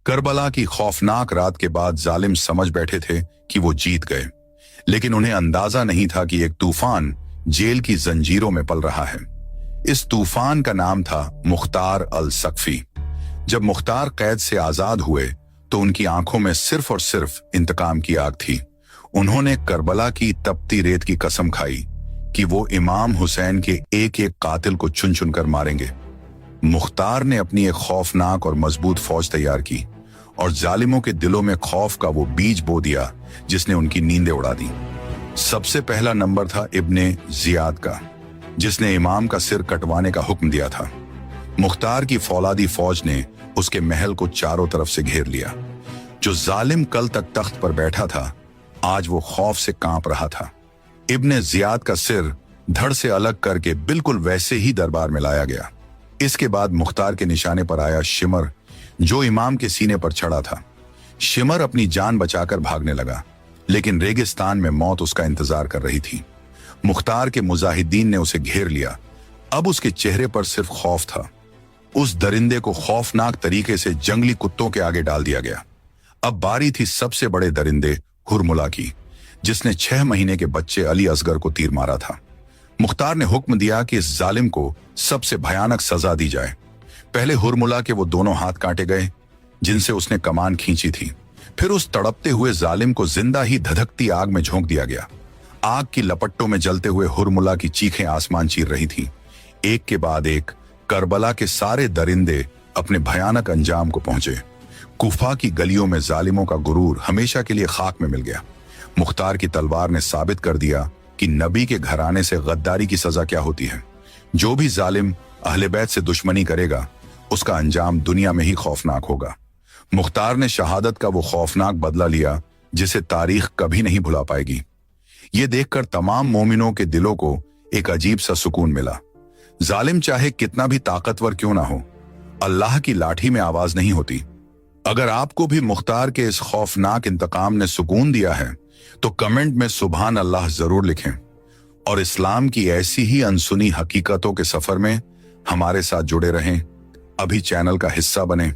Karbala की खौफनाक रात के बाद जालिम समझ बैठे थे कि वो जीत गए, लेकिन उन्हें अंदाजा नहीं था कि एक तूफान जेल की जंजीरों में पल रहा है। इस तूफान का नाम था मुख्तार अल सक्फी। जब मुख्तार कैद से आजाद हुए तो उनकी आंखों में सिर्फ और सिर्फ इंतकाम की आग थी। उन्होंने करबला की तपती रेत की कसम खाई कि वो इमाम हुसैन के एक एक कातिल को चुन चुन कर मारेंगे। मुख्तार ने अपनी एक खौफनाक और मजबूत फौज तैयार की और जालिमों के दिलों में खौफ का वो बीज बो दिया जिसने उनकी नींदें उड़ा दी। सबसे पहला नंबर था इब्ने जियाद का, जिसने इमाम का सिर कटवाने का हुक्म दिया था। मुख्तार की फौलादी फौज ने उसके महल को चारों तरफ से घेर लिया। जो जालिम कल तक तख्त पर बैठा था, आज वो खौफ से कांप रहा था। इब्ने जियाद का सिर धड़ से अलग करके बिल्कुल वैसे ही दरबार में लाया गया। इसके बाद मुख्तार के निशाने पर आया शिमर, जो इमाम के सीने पर चढ़ा था। शिमर अपनी जान बचाकर भागने लगा, लेकिन रेगिस्तान में मौत उसका इंतजार कर रही थी। मुख्तार के मुजाहिदीन ने उसे घेर लिया। अब उसके चेहरे पर सिर्फ खौफ था। उस दरिंदे को खौफनाक तरीके से जंगली कुत्तों के आगे डाल दिया गया। अब बारी थी सबसे बड़े दरिंदे हुरमुला की, जिसने 6 महीने के बच्चे अली असगर को तीर मारा था। मुख्तार ने हुक्म दिया कि इस जालिम को सबसे भयानक सजा दी जाए। पहले हुरमुला के वो दोनों हाथ काटे गए जिनसे उसने कमान खींची थी। फिर उस तड़पते हुए जालिम को जिंदा ही धधकती आग में झोंक दिया गया। आग की लपट्टों में जलते हुए हुरमुला की चीखें आसमान चीर रही थी। एक के बाद एक करबला के सारे दरिंदे अपने भयानक अंजाम को पहुंचे। कुफा की गलियों में जालिमों का गुरूर हमेशा के लिए खाक में मिल गया। मुख्तार की तलवार ने साबित कर दिया कि नबी के घराने से गद्दारी की सजा क्या होती है। जो भी जालिम अहले बैत से दुश्मनी करेगा, उसका अंजाम दुनिया में ही खौफनाक होगा। मुख्तार ने शहादत का वो खौफनाक बदला लिया जिसे तारीख कभी नहीं भुला पाएगी। ये देखकर तमाम मोमिनों के दिलों को एक अजीब सा सुकून मिला। जालिम चाहे कितना भी ताकतवर क्यों ना हो, अल्लाह की लाठी में आवाज नहीं होती। अगर आपको भी मुख्तार के इस खौफनाक इंतकाम ने सुकून दिया है तो कमेंट में सुभान अल्लाह जरूर लिखें और इस्लाम की ऐसी ही अनसुनी हकीकतों के सफर में हमारे साथ जुड़े रहें। अभी चैनल का हिस्सा बने।